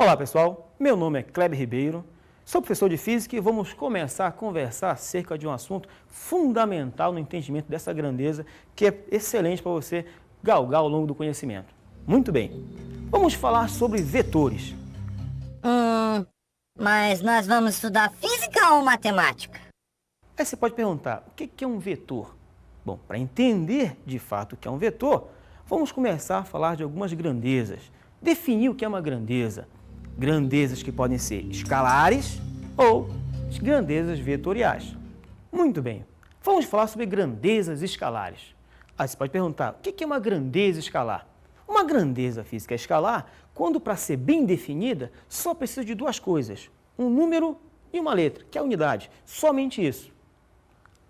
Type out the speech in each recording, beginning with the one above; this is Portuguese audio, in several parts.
Olá pessoal, meu nome é Kleber Ribeiro, sou professor de Física e vamos começar a conversar acerca de um assunto fundamental no entendimento dessa grandeza que é excelente para você galgar ao longo do conhecimento. Muito bem, vamos falar sobre vetores. Mas nós vamos estudar física ou matemática? Aí você pode perguntar, o que é um vetor? Bom, para entender de fato o que é um vetor, vamos começar a falar de algumas grandezas. Definir o que é uma grandeza. Grandezas que podem ser escalares ou grandezas vetoriais. Muito bem, vamos falar sobre grandezas escalares. Aí você pode perguntar, o que é uma grandeza escalar? Uma grandeza física escalar, quando para ser bem definida, só precisa de duas coisas, um número e uma letra, que é a unidade, somente isso.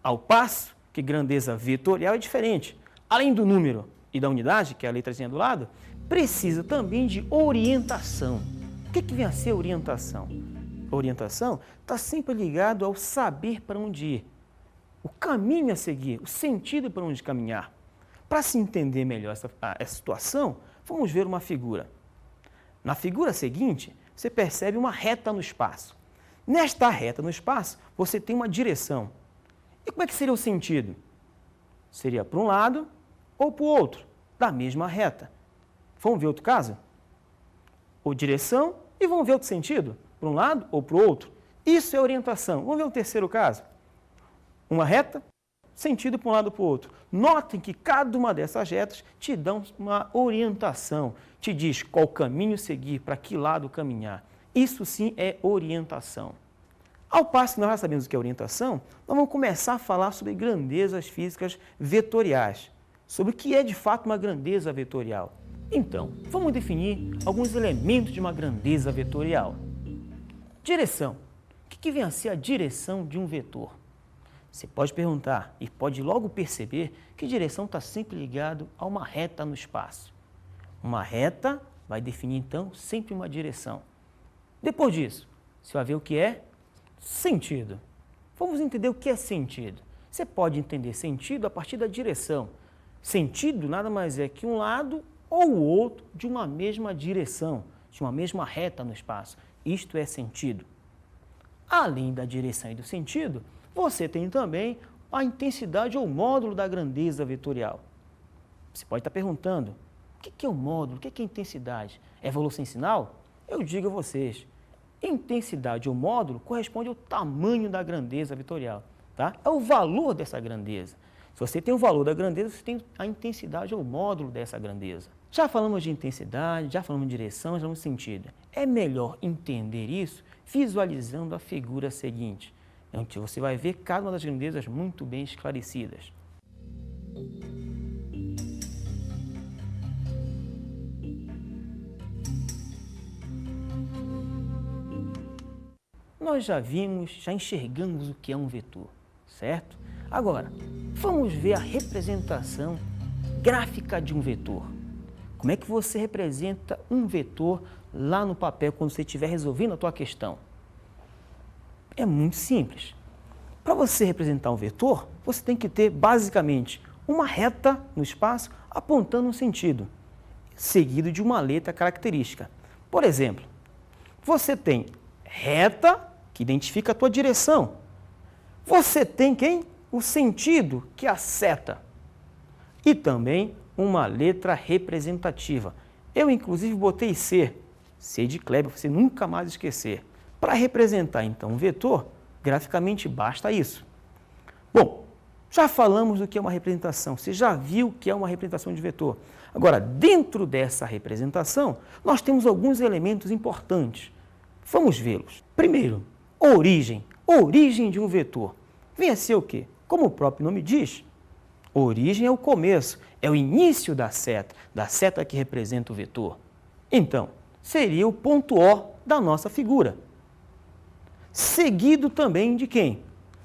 Ao passo que grandeza vetorial é diferente. Além do número e da unidade, que é a letrazinha do lado, precisa também de orientação. O que vem a ser orientação? Orientação está sempre ligado ao saber para onde ir, o caminho a seguir, o sentido para onde caminhar. Para se entender melhor essa situação, vamos ver uma figura. Na figura seguinte, você percebe uma reta no espaço. Nesta reta no espaço, você tem uma direção. E como é que seria o sentido? Seria para um lado ou para o outro, da mesma reta. Vamos ver outro caso? Ou direção e vamos ver outro sentido, para um lado ou para o outro. Isso é orientação. Vamos ver o terceiro caso? Uma reta, sentido para um lado ou para o outro. Notem que cada uma dessas retas te dão uma orientação, te diz qual caminho seguir, para que lado caminhar. Isso sim é orientação. Ao passo que nós já sabemos o que é orientação, nós vamos começar a falar sobre grandezas físicas vetoriais, sobre o que é de fato uma grandeza vetorial. Então, vamos definir alguns elementos de uma grandeza vetorial. Direção. O que vem a ser a direção de um vetor? Você pode perguntar e pode logo perceber que direção está sempre ligado a uma reta no espaço. Uma reta vai definir, então, sempre uma direção. Depois disso, você vai ver o que é sentido. Vamos entender o que é sentido. Você pode entender sentido a partir da direção. Sentido nada mais é que um lado ou o outro de uma mesma direção, de uma mesma reta no espaço. Isto é sentido. Além da direção e do sentido, você tem também a intensidade ou módulo da grandeza vetorial. Você pode estar perguntando, o que é o módulo, o que é intensidade? É valor sem sinal? Eu digo a vocês, intensidade ou módulo corresponde ao tamanho da grandeza vetorial, tá? É o valor dessa grandeza. Se você tem o valor da grandeza, você tem a intensidade ou módulo dessa grandeza. Já falamos de intensidade, já falamos de direção, já falamos de sentido. É melhor entender isso visualizando a figura seguinte, onde você vai ver cada uma das grandezas muito bem esclarecidas. Nós já vimos, já enxergamos o que é um vetor, certo? Agora, vamos ver a representação gráfica de um vetor. Como é que você representa um vetor lá no papel quando você estiver resolvendo a tua questão? É muito simples. Para você representar um vetor, você tem que ter basicamente uma reta no espaço apontando um sentido, seguido de uma letra característica. Por exemplo, você tem reta, que identifica a tua direção. Você tem quem? O sentido, que é a seta. E também uma letra representativa. Eu, inclusive, botei C. C de Kleber, você nunca mais esquecer. Para representar, então, um vetor, graficamente basta isso. Bom, já falamos do que é uma representação. Você já viu o que é uma representação de vetor. Agora, dentro dessa representação, nós temos alguns elementos importantes. Vamos vê-los. Primeiro, origem. Origem de um vetor. Vem a ser o quê? Como o próprio nome diz, origem é o começo, é o início da seta que representa o vetor. Então, seria o ponto O da nossa figura. Seguido também de quem?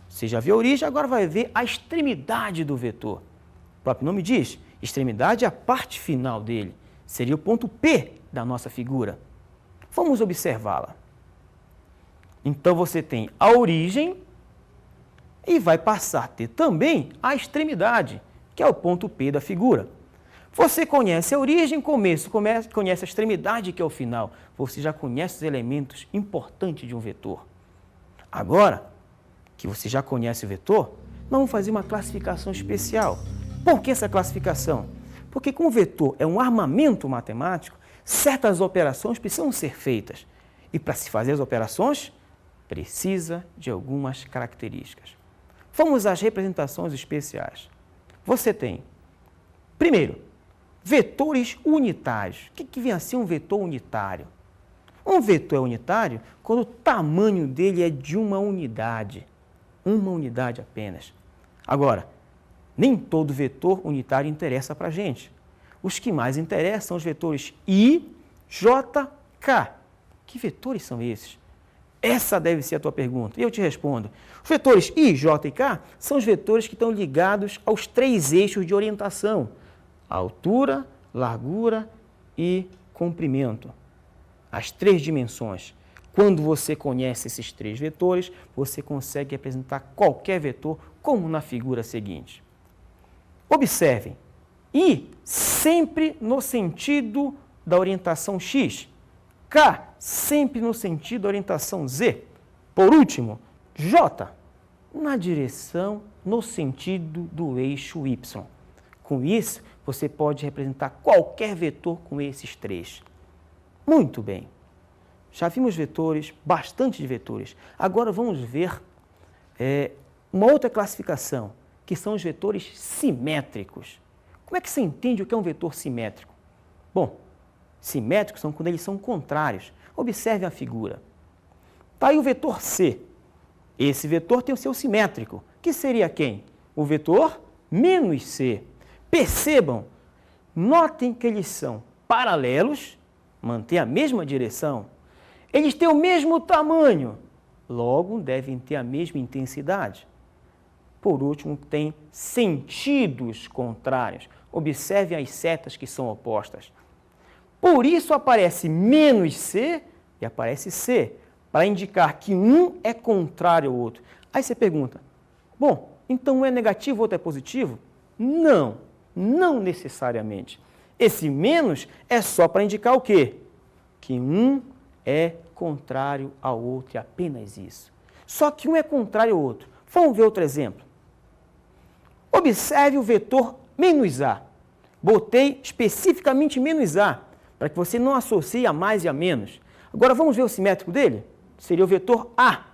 Você já viu a origem, agora vai ver a extremidade do vetor. O próprio nome diz, extremidade é a parte final dele. Seria o ponto P da nossa figura. Vamos observá-la. Então, você tem a origem e vai passar a ter também a extremidade, que é o ponto P da figura. Você conhece a origem, começo, conhece a extremidade, que é o final. Você já conhece os elementos importantes de um vetor. Agora que você já conhece o vetor, nós vamos fazer uma classificação especial. Por que essa classificação? Porque como o vetor é um armamento matemático, certas operações precisam ser feitas. E para se fazer as operações, precisa de algumas características. Vamos às representações especiais. Você tem, primeiro, vetores unitários. O que vem a ser um vetor unitário? Um vetor é unitário quando o tamanho dele é de uma unidade apenas. Agora, nem todo vetor unitário interessa para a gente. Os que mais interessam são os vetores I, J, K. Que vetores são esses? Essa deve ser a tua pergunta. E eu te respondo. Os vetores I, J e K são os vetores que estão ligados aos 3 eixos de orientação: altura, largura e comprimento. As 3 dimensões. Quando você conhece esses 3 vetores, você consegue representar qualquer vetor, como na figura seguinte. Observem, I sempre no sentido da orientação X, K sempre no sentido da orientação Z. Por último, J na direção, no sentido do eixo Y. Com isso, você pode representar qualquer vetor com esses 3. Muito bem. Já vimos vetores, bastante de vetores. Agora vamos ver uma outra classificação, que são os vetores simétricos. Como é que você entende o que é um vetor simétrico? Bom, simétricos são quando eles são contrários. Observe a figura. Está aí o vetor C. Esse vetor tem o seu simétrico, que seria quem? O vetor menos C. Percebam, notem que eles são paralelos, mantêm a mesma direção. Eles têm o mesmo tamanho, logo devem ter a mesma intensidade. Por último, tem sentidos contrários. Observe as setas que são opostas. Por isso aparece menos C e aparece C, para indicar que um é contrário ao outro. Aí você pergunta, bom, então um é negativo, o outro é positivo? Não, não necessariamente. Esse menos é só para indicar o quê? Que um é contrário ao outro, e apenas isso. Só que um é contrário ao outro. Vamos ver outro exemplo. Observe o vetor menos A. Botei especificamente menos A, para que você não associe a mais e a menos. Agora vamos ver o simétrico dele? Seria o vetor A.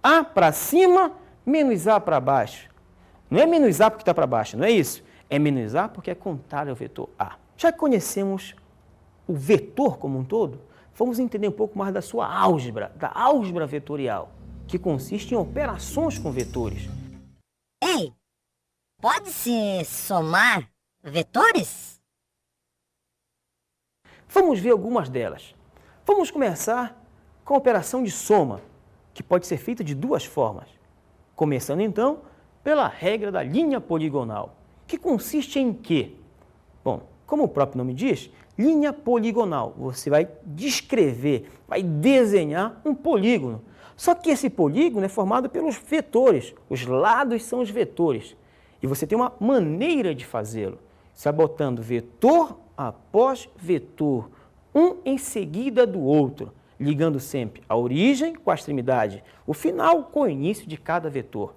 A para cima, menos A para baixo. Não é menos A porque está para baixo, não é isso. É menos A porque é contrário ao vetor A. Já que conhecemos o vetor como um todo, vamos entender um pouco mais da sua álgebra, da álgebra vetorial, que consiste em operações com vetores. Ei, pode-se somar vetores? Vamos ver algumas delas. Vamos começar com a operação de soma, que pode ser feita de 2 formas. Começando então pela regra da linha poligonal, que consiste em quê? Bom, como o próprio nome diz, linha poligonal. Você vai descrever, vai desenhar um polígono. Só que esse polígono é formado pelos vetores. Os lados são os vetores. E você tem uma maneira de fazê-lo. Você vai botando vetor após vetor, um em seguida do outro, ligando sempre a origem com a extremidade, o final com o início de cada vetor.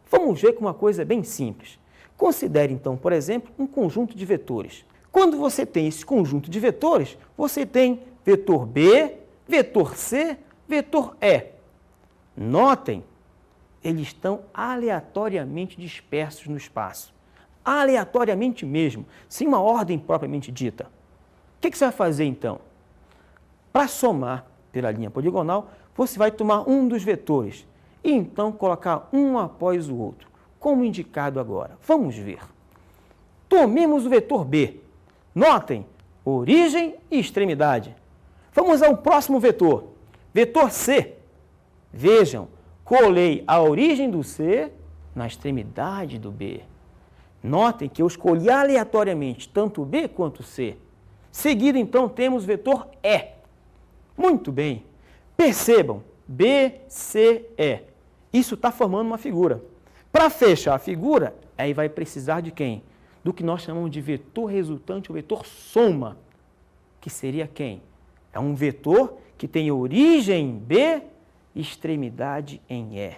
Vamos ver com uma coisa bem simples. Considere então, por exemplo, um conjunto de vetores. Quando você tem esse conjunto de vetores, você tem vetor B, vetor C, vetor E. Notem, eles estão aleatoriamente dispersos no espaço. Aleatoriamente mesmo, sem uma ordem propriamente dita. O que você vai fazer então? Para somar pela linha poligonal, você vai tomar um dos vetores e então colocar um após o outro, como indicado agora. Vamos ver. Tomemos o vetor B. Notem, origem e extremidade. Vamos ao próximo vetor, vetor C. Vejam, colei a origem do C na extremidade do B. Notem que eu escolhi aleatoriamente tanto o B quanto o C. Seguido, então, temos o vetor E. Muito bem. Percebam, B, C, E. Isso está formando uma figura. Para fechar a figura, aí vai precisar de quem? do que nós chamamos de vetor resultante ou vetor soma, que seria quem? É um vetor que tem origem em B e extremidade em E.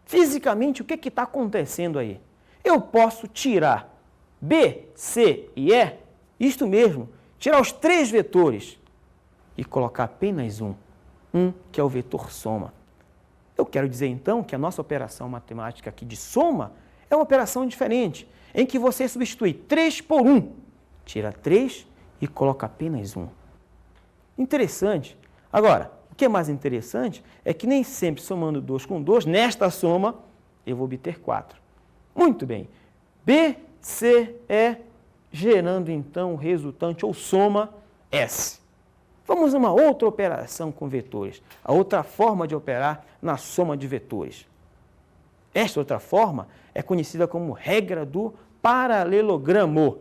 Fisicamente, o que está acontecendo aí? Eu posso tirar B, C e E, isto mesmo, tirar os 3 vetores e colocar apenas um que é o vetor soma. Eu quero dizer então que a nossa operação matemática aqui de soma é uma operação diferente, em que você substitui 3 por 1, tira 3 e coloca apenas 1. Interessante. Agora, o que é mais interessante é que nem sempre somando 2 com 2, nesta soma, eu vou obter 4. Muito bem. B, C, E, gerando então o resultante ou soma S. Vamos a uma outra operação com vetores, a outra forma de operar na soma de vetores. Esta outra forma é conhecida como regra do paralelogramo.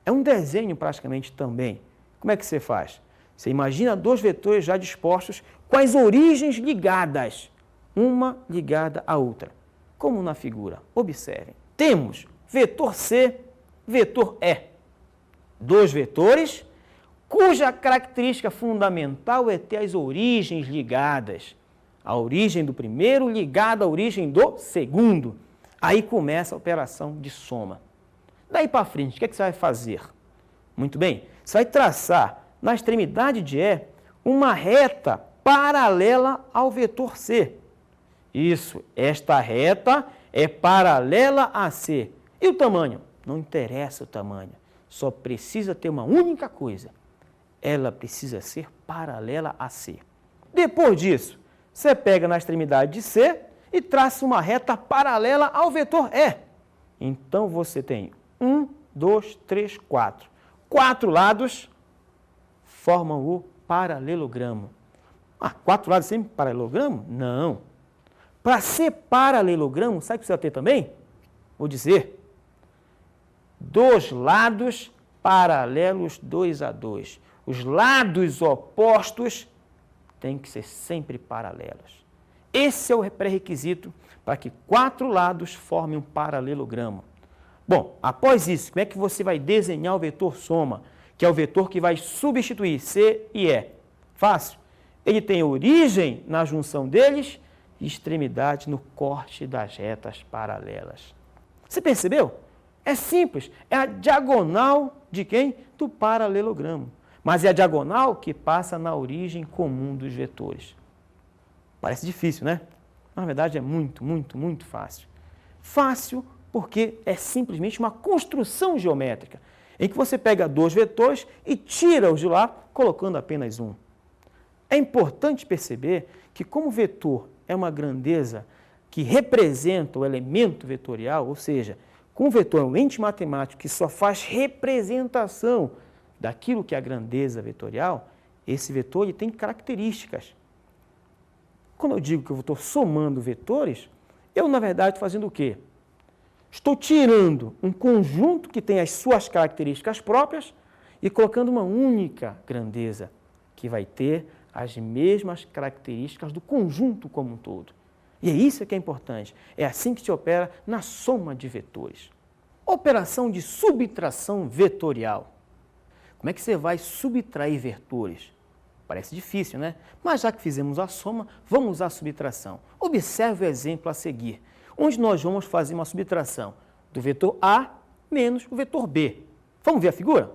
É um desenho praticamente também. Como é que você faz? Você imagina 2 vetores já dispostos com as origens ligadas, uma ligada à outra, como na figura. Observem. Temos vetor C, vetor E. 2 vetores cuja característica fundamental é ter as origens ligadas. A origem do primeiro ligada à origem do segundo. Aí começa a operação de soma. Daí para frente, o que é que você vai fazer? Muito bem, você vai traçar na extremidade de E uma reta paralela ao vetor C. Isso, esta reta é paralela a C. E o tamanho? Não interessa o tamanho, só precisa ter uma única coisa. Ela precisa ser paralela a C. Depois disso, você pega na extremidade de C e traça uma reta paralela ao vetor E. Então, você tem 1, 2, 3, 4. 4 lados formam o paralelogramo. 4 lados sempre paralelogramo? Não. Para ser paralelogramo, sabe o que você vai ter também? Vou dizer. 2 lados paralelos 2 a 2. Os lados opostos têm que ser sempre paralelos. Esse é o pré-requisito para que 4 lados formem um paralelogramo. Bom, após isso, como é que você vai desenhar o vetor soma, que é o vetor que vai substituir C e E? Fácil. Ele tem origem na junção deles e extremidade no corte das retas paralelas. Você percebeu? É simples, é a diagonal de quem? Do paralelogramo. Mas é a diagonal que passa na origem comum dos vetores. Parece difícil, né? Na verdade é muito fácil. Fácil porque é simplesmente uma construção geométrica, em que você pega 2 vetores e tira-os de lá, colocando apenas um. É importante perceber que como o vetor é uma grandeza que representa o elemento vetorial, ou seja, como o vetor é um ente matemático que só faz representação daquilo que é a grandeza vetorial, esse vetor ele tem características. Quando eu digo que eu estou somando vetores, eu, na verdade, estou fazendo o quê? Estou tirando um conjunto que tem as suas características próprias e colocando uma única grandeza, que vai ter as mesmas características do conjunto como um todo. E é isso que é importante. É assim que se opera na soma de vetores. Operação de subtração vetorial. Como é que você vai subtrair vetores? Parece difícil, né? Mas já que fizemos a soma, vamos usar a subtração. Observe o exemplo a seguir, onde nós vamos fazer uma subtração do vetor A menos o vetor B. Vamos ver a figura?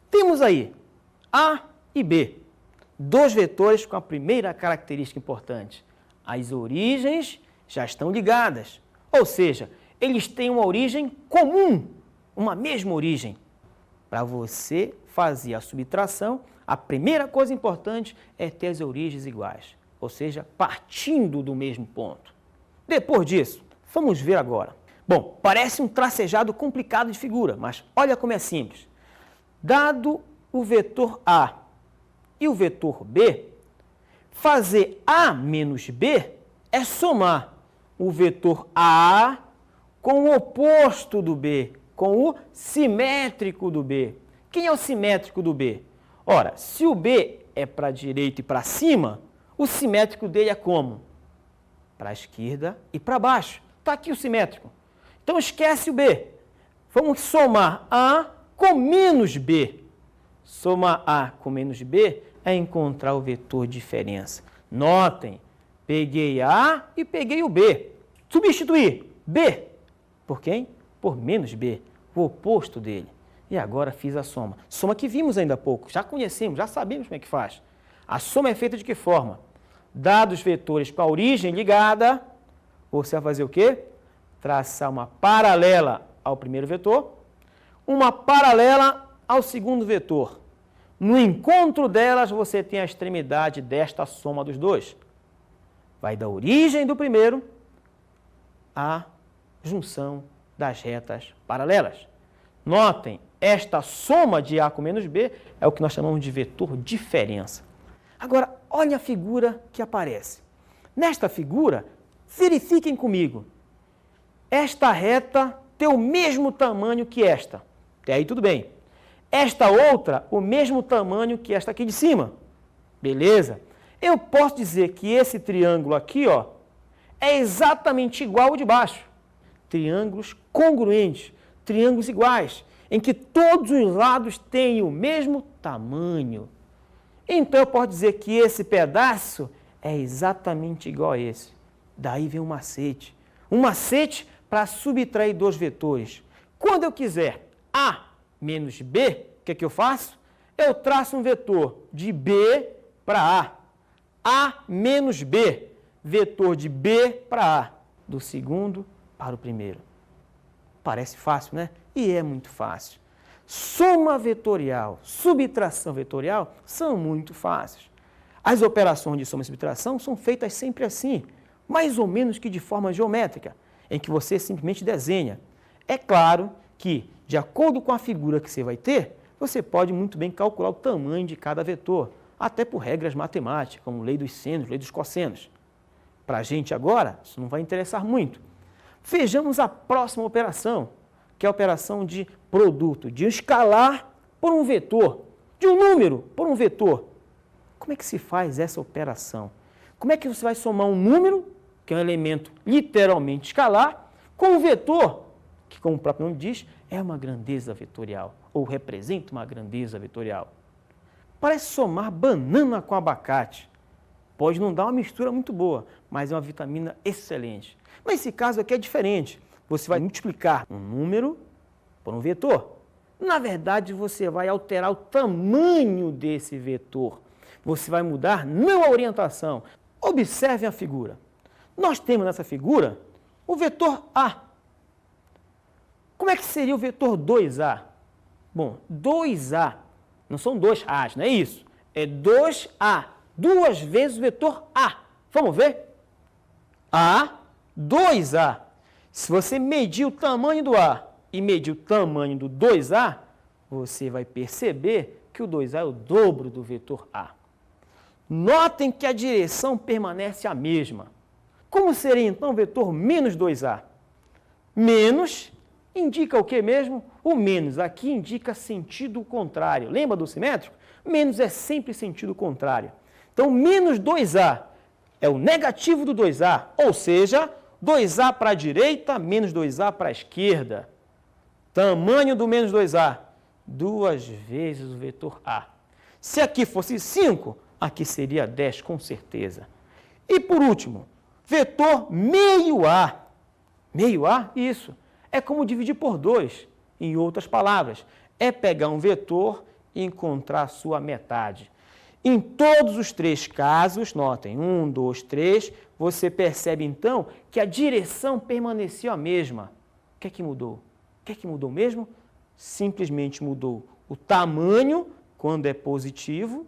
Temos aí A e B, 2 vetores com a primeira característica importante. As origens já estão ligadas, ou seja, eles têm uma origem comum, uma mesma origem. Para você fazer a subtração, a primeira coisa importante é ter as origens iguais, ou seja, partindo do mesmo ponto. Depois disso, vamos ver agora. Bom, parece um tracejado complicado de figura, mas olha como é simples. Dado o vetor A e o vetor B, fazer A menos B é somar o vetor A com o oposto do B, com o simétrico do B. Quem é o simétrico do B? Ora, se o B é para a direita e para cima, o simétrico dele é como? Para a esquerda e para baixo. Está aqui o simétrico. Então esquece o B. Vamos somar A com menos B. Somar A com menos B é encontrar o vetor diferença. Notem, peguei A e peguei o B. Substituir B por quem? Por menos B, o oposto dele. E agora fiz a soma. Soma que vimos ainda há pouco, já conhecemos, já sabemos como é que faz. A soma é feita de que forma? Dados vetores para a origem ligada, você vai fazer o quê? Traçar uma paralela ao primeiro vetor, uma paralela ao segundo vetor. No encontro delas, você tem a extremidade desta soma dos dois. Vai da origem do primeiro à junção das retas paralelas. Notem, esta soma de A com menos B é o que nós chamamos de vetor diferença. Agora, olha a figura que aparece. Nesta figura, verifiquem comigo. Esta reta tem o mesmo tamanho que esta. Até aí tudo bem. Esta outra, o mesmo tamanho que esta aqui de cima. Beleza? Eu posso dizer que esse triângulo aqui, ó, é exatamente igual ao de baixo. Triângulos congruentes, triângulos iguais, em que todos os lados têm o mesmo tamanho. Então, eu posso dizer que esse pedaço é exatamente igual a esse. Daí vem um macete. Um macete para subtrair dois vetores. Quando eu quiser A menos B, o que é que eu faço? Eu traço um vetor de B para A. A menos B, vetor de B para A. Do segundo para o primeiro. Parece fácil, né? E é muito fácil. Soma vetorial, subtração vetorial são muito fáceis. As operações de soma e subtração são feitas sempre assim, mais ou menos que de forma geométrica, em que você simplesmente desenha. É claro que, de acordo com a figura que você vai ter, você pode muito bem calcular o tamanho de cada vetor, até por regras matemáticas, como lei dos senos, lei dos cossenos. Para a gente agora, isso não vai interessar muito. Vejamos a próxima operação, que é a operação de produto, de um escalar por um vetor, de um número por um vetor. Como é que se faz essa operação? Como é que você vai somar um número, que é um elemento literalmente escalar, com um vetor, que, como o próprio nome diz, é uma grandeza vetorial, ou representa uma grandeza vetorial? Parece somar banana com abacate. Pode não dar uma mistura muito boa, mas é uma vitamina excelente. Mas esse caso aqui é diferente. Você vai multiplicar um número por um vetor. Na verdade, você vai alterar o tamanho desse vetor. Você vai mudar não a orientação. Observe a figura. Nós temos nessa figura o vetor A. Como é que seria o vetor 2A? Bom, 2A, não são dois A's, não é isso? É 2A, duas vezes o vetor A. Vamos ver? A, 2A. Se você medir o tamanho do A e medir o tamanho do 2A, você vai perceber que o 2A é o dobro do vetor A. Notem que a direção permanece a mesma. Como seria então o vetor menos 2A? Menos indica o que mesmo? O menos aqui indica sentido contrário. Lembra do simétrico? Menos é sempre sentido contrário. Então, menos 2A é o negativo do 2A, ou seja, 2A para a direita, menos 2A para a esquerda. Tamanho do menos 2A, duas vezes o vetor A. Se aqui fosse 5, aqui seria 10 com certeza. E por último, vetor meio A. Meio A, isso. É como dividir por 2. Em outras palavras, é pegar um vetor e encontrar a sua metade. Em todos os três casos, notem, 1, 2, 3, você percebe então que a direção permaneceu a mesma. O que é que mudou? O que é que mudou mesmo? Simplesmente mudou o tamanho, quando é positivo,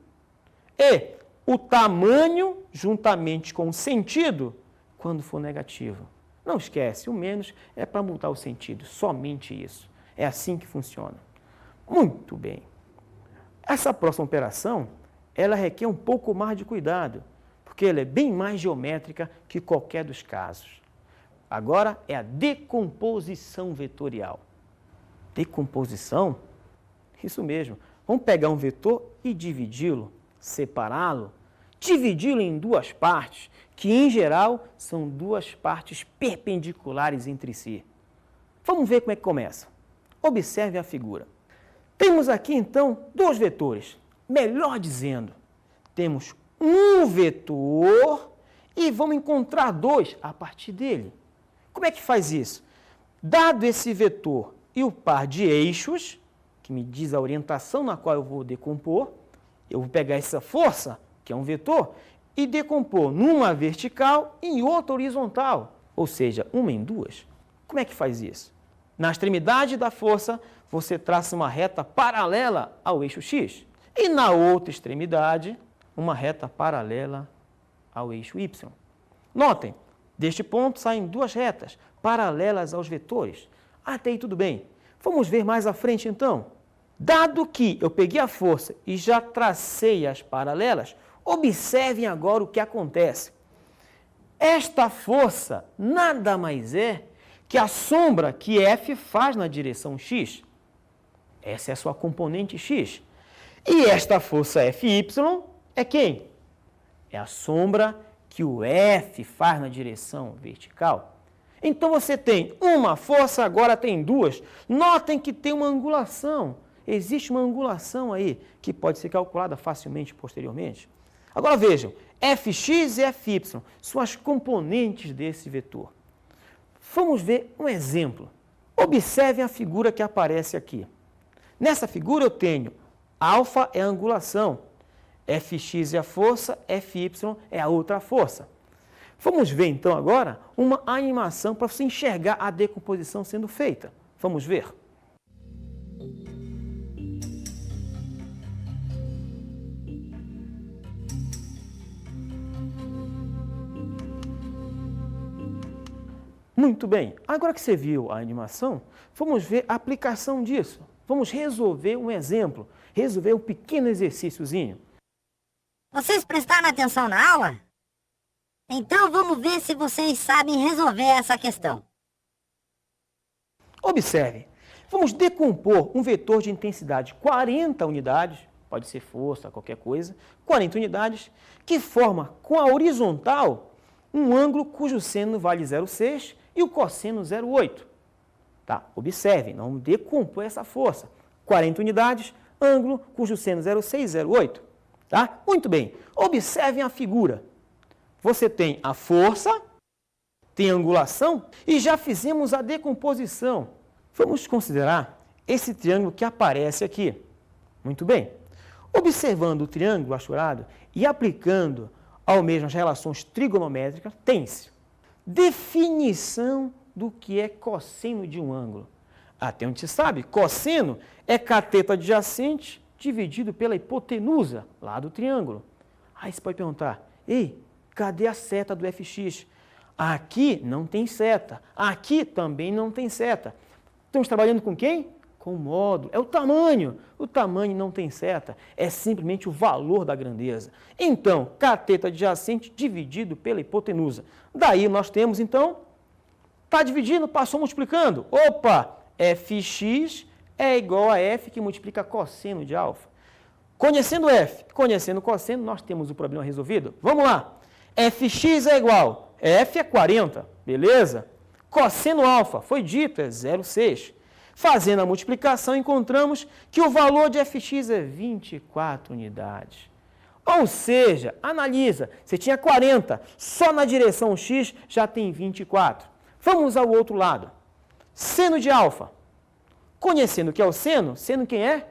e o tamanho, juntamente com o sentido, quando for negativo. Não esquece, o menos é para mudar o sentido, somente isso. É assim que funciona. Muito bem. Essa próxima operação, ela requer um pouco mais de cuidado, porque ela é bem mais geométrica que qualquer dos casos. Agora é a decomposição vetorial. Decomposição? Isso mesmo. Vamos pegar um vetor e dividi-lo, separá-lo, dividi-lo em duas partes, que em geral são duas partes perpendiculares entre si. Vamos ver como é que começa. Observe a figura. Temos aqui, então, dois vetores. Melhor dizendo, temos um vetor e vamos encontrar dois a partir dele. Como é que faz isso? Dado esse vetor e o par de eixos, que me diz a orientação na qual eu vou decompor, eu vou pegar essa força, que é um vetor, e decompor numa vertical e em outra horizontal, ou seja, uma em duas. Como é que faz isso? Na extremidade da força, você traça uma reta paralela ao eixo x, e na outra extremidade, uma reta paralela ao eixo y. Notem, deste ponto saem duas retas paralelas aos vetores. Até aí tudo bem. Vamos ver mais à frente então. Dado que eu peguei a força e já tracei as paralelas, observem agora o que acontece. Esta força nada mais é que a sombra que F faz na direção x. Essa é a sua componente x. E esta força Fy é quem? É a sombra que o F faz na direção vertical. Então você tem uma força, agora tem duas. Notem que tem uma angulação. Existe uma angulação aí que pode ser calculada facilmente posteriormente. Agora vejam, Fx e Fy são as componentes desse vetor. Vamos ver um exemplo. Observem a figura que aparece aqui. Nessa figura eu tenho alfa é a angulação, Fx é a força, Fy é a outra força. Vamos ver então agora uma animação para você enxergar a decomposição sendo feita. Vamos ver. Muito bem, agora que você viu a animação, vamos ver a aplicação disso. Vamos resolver um exemplo, resolver um pequeno exercíciozinho. Vocês prestaram atenção na aula? Então vamos ver se vocês sabem resolver essa questão. Observe, vamos decompor um vetor de intensidade 40 unidades, pode ser força, qualquer coisa, 40 unidades, que forma com a horizontal um ângulo cujo seno vale 0,6 e o cosseno 0,8. Tá? Observem, não decompor essa força. 40 unidades, ângulo cujo seno 0,6 e 0,8. Tá? Muito bem, observem a figura. Você tem a força, tem a angulação e já fizemos a decomposição. Vamos considerar esse triângulo que aparece aqui. Muito bem. Observando o triângulo achurado e aplicando ao mesmo as relações trigonométricas, tem-se definição do que é cosseno de um ângulo. Até onde se sabe, cosseno é cateto adjacente dividido pela hipotenusa lá do triângulo. Aí você pode perguntar, ei, cadê a seta do Fx? Aqui não tem seta, aqui também não tem seta. Estamos trabalhando com quem? Com o módulo, é o tamanho não tem seta, é simplesmente o valor da grandeza. Então, cateto adjacente dividido pela hipotenusa. Daí nós temos, então, está dividindo, passou multiplicando. Opa, Fx é igual a F que multiplica cosseno de alfa. Conhecendo F, conhecendo cosseno, nós temos o problema resolvido. Vamos lá, Fx é igual, F é 40, beleza? Cosseno alfa, foi dito, é 0,6. Fazendo a multiplicação, encontramos que o valor de Fx é 24 unidades. Ou seja, analisa, você tinha 40, só na direção x já tem 24. Vamos ao outro lado. Seno de alfa. Conhecendo o que é o seno, seno quem é?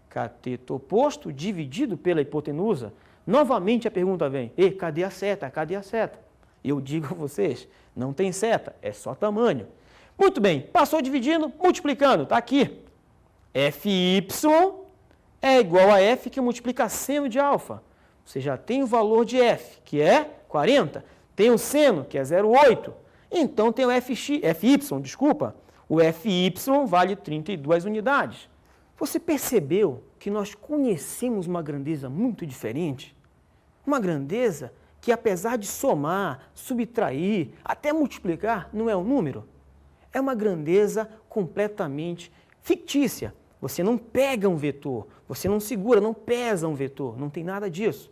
Cateto oposto dividido pela hipotenusa. Novamente a pergunta vem, e cadê a seta? Cadê a seta? Eu digo a vocês, não tem seta, é só tamanho. Muito bem, passou dividindo, multiplicando, está aqui. Fy é igual a F que multiplica seno de alfa. Você já tem o valor de F, que é 40. Tem o seno, que é 0,8. Então tem o Fy, o Fy vale 32 unidades. Você percebeu que nós conhecemos uma grandeza muito diferente? Uma grandeza que, apesar de somar, subtrair, até multiplicar, não é um número. É uma grandeza completamente fictícia. Você não pega um vetor, você não segura, não pesa um vetor, não tem nada disso.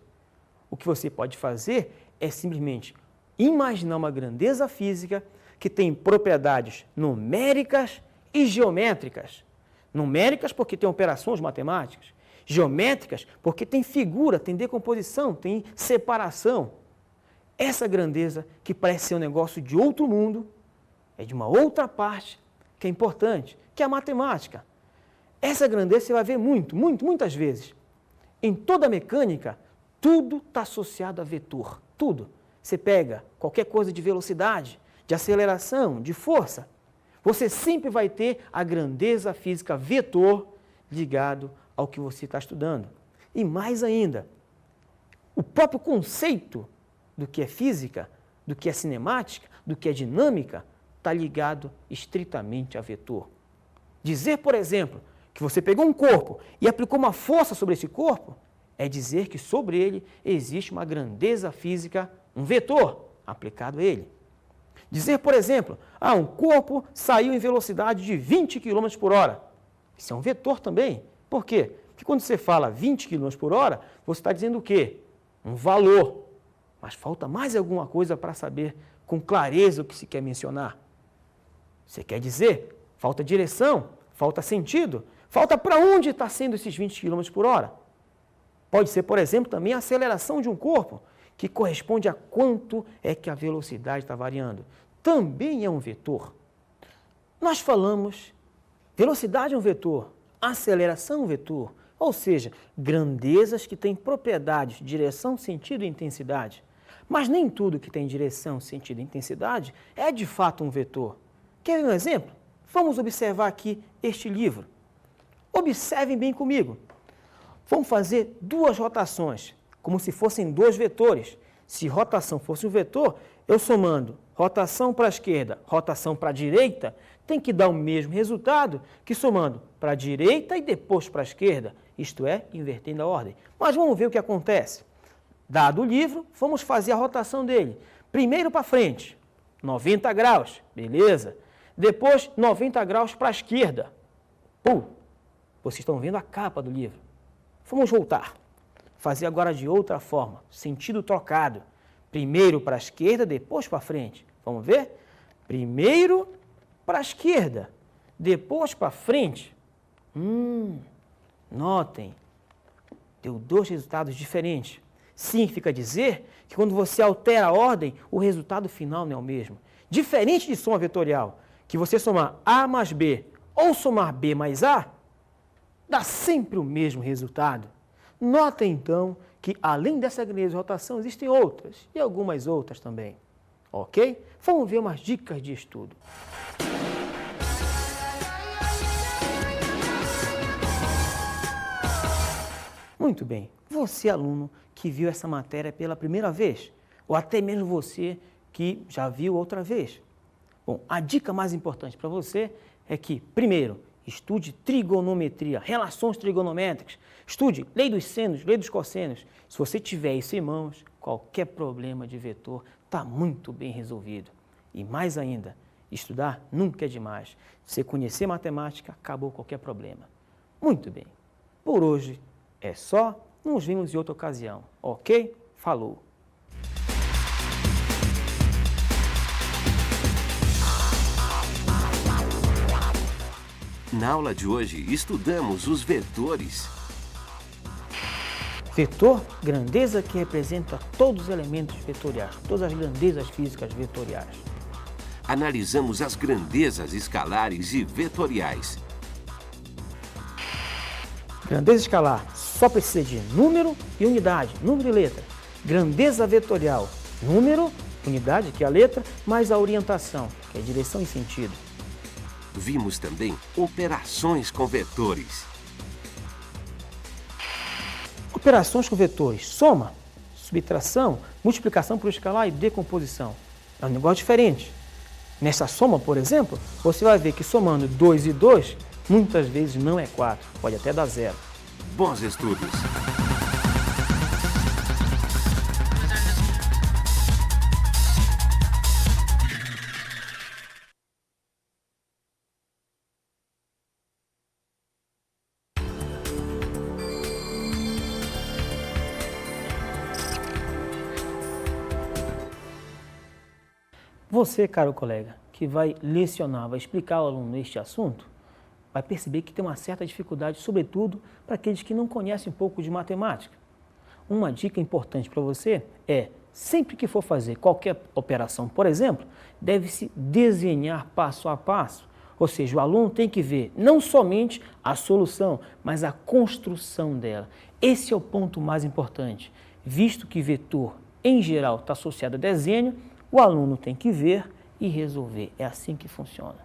O que você pode fazer é simplesmente imaginar uma grandeza física que tem propriedades numéricas e geométricas. Numéricas, porque tem operações matemáticas. Geométricas, porque tem figura, tem decomposição, tem separação. Essa grandeza, que parece ser um negócio de outro mundo, é de uma outra parte que é importante, que é a matemática. Essa grandeza você vai ver muitas vezes. Em toda a mecânica, tudo está associado a vetor, tudo. Você pega qualquer coisa de velocidade, de aceleração, de força, você sempre vai ter a grandeza física vetor ligado ao que você está estudando. E mais ainda, o próprio conceito do que é física, do que é cinemática, do que é dinâmica, está ligado estritamente a vetor. Dizer, por exemplo, que você pegou um corpo e aplicou uma força sobre esse corpo, é dizer que sobre ele existe uma grandeza física, um vetor aplicado a ele. Dizer, por exemplo, um corpo saiu em velocidade de 20 km por hora. Isso é um vetor também. Por quê? Porque quando você fala 20 km por hora, você está dizendo o quê? Um valor. Mas falta mais alguma coisa para saber com clareza o que se quer mencionar. Você quer dizer, falta direção, falta sentido, falta para onde está sendo esses 20 km por hora. Pode ser, por exemplo, também a aceleração de um corpo, que corresponde a quanto é que a velocidade está variando. Também é um vetor. Nós falamos, velocidade é um vetor, aceleração é um vetor, ou seja, grandezas que têm propriedades, direção, sentido e intensidade. Mas nem tudo que tem direção, sentido e intensidade é de fato um vetor. Quer ver um exemplo? Vamos observar aqui este livro. Observem bem comigo. Vamos fazer duas rotações, como se fossem dois vetores. Se rotação fosse um vetor, eu somando rotação para a esquerda, rotação para a direita, tem que dar o mesmo resultado que somando para a direita e depois para a esquerda, isto é, invertendo a ordem. Mas vamos ver o que acontece. Dado o livro, vamos fazer a rotação dele. Primeiro para frente, 90 graus, beleza. Depois, 90 graus para a esquerda. Vocês estão vendo a capa do livro. Vamos voltar. Fazer agora de outra forma, sentido trocado. Primeiro para a esquerda, depois para frente. Vamos ver? Primeiro para a esquerda, depois para frente. Notem, deu dois resultados diferentes. Significa dizer que quando você altera a ordem, o resultado final não é o mesmo. Diferente de soma vetorial, que você somar A mais B ou somar B mais A, dá sempre o mesmo resultado. Notem, então, que além dessa grandeza de rotação, existem outras, e algumas outras também. Ok? Vamos ver umas dicas de estudo. Muito bem. Você, aluno, que viu essa matéria pela primeira vez, ou até mesmo você que já viu outra vez. Bom, a dica mais importante para você é que, primeiro, estude trigonometria, relações trigonométricas. Estude lei dos senos, lei dos cossenos. Se você tiver isso em mãos, qualquer problema de vetor está muito bem resolvido. E mais ainda, estudar nunca é demais. Se você conhecer matemática, acabou qualquer problema. Muito bem. Por hoje é só. Nos vemos em outra ocasião. Ok? Falou! Na aula de hoje, estudamos os vetores. Vetor, grandeza que representa todos os elementos vetoriais, todas as grandezas físicas vetoriais. Analisamos as grandezas escalares e vetoriais. Grandeza escalar só precisa de número e unidade, número e letra. Grandeza vetorial, número, unidade, que é a letra, mais a orientação, que é a direção e sentido. Vimos também operações com vetores. Operações com vetores, soma, subtração, multiplicação por escalar e decomposição. É um negócio diferente. Nessa soma, por exemplo, você vai ver que somando 2 e 2, muitas vezes não é 4, pode até dar 0. Bons estudos! Você, caro colega, que vai lecionar, vai explicar ao aluno este assunto, vai perceber que tem uma certa dificuldade, sobretudo para aqueles que não conhecem um pouco de matemática. Uma dica importante para você é, sempre que for fazer qualquer operação, por exemplo, deve-se desenhar passo a passo. Ou seja, o aluno tem que ver não somente a solução, mas a construção dela. Esse é o ponto mais importante. Visto que vetor, em geral, está associado a desenho, o aluno tem que ver e resolver. É assim que funciona.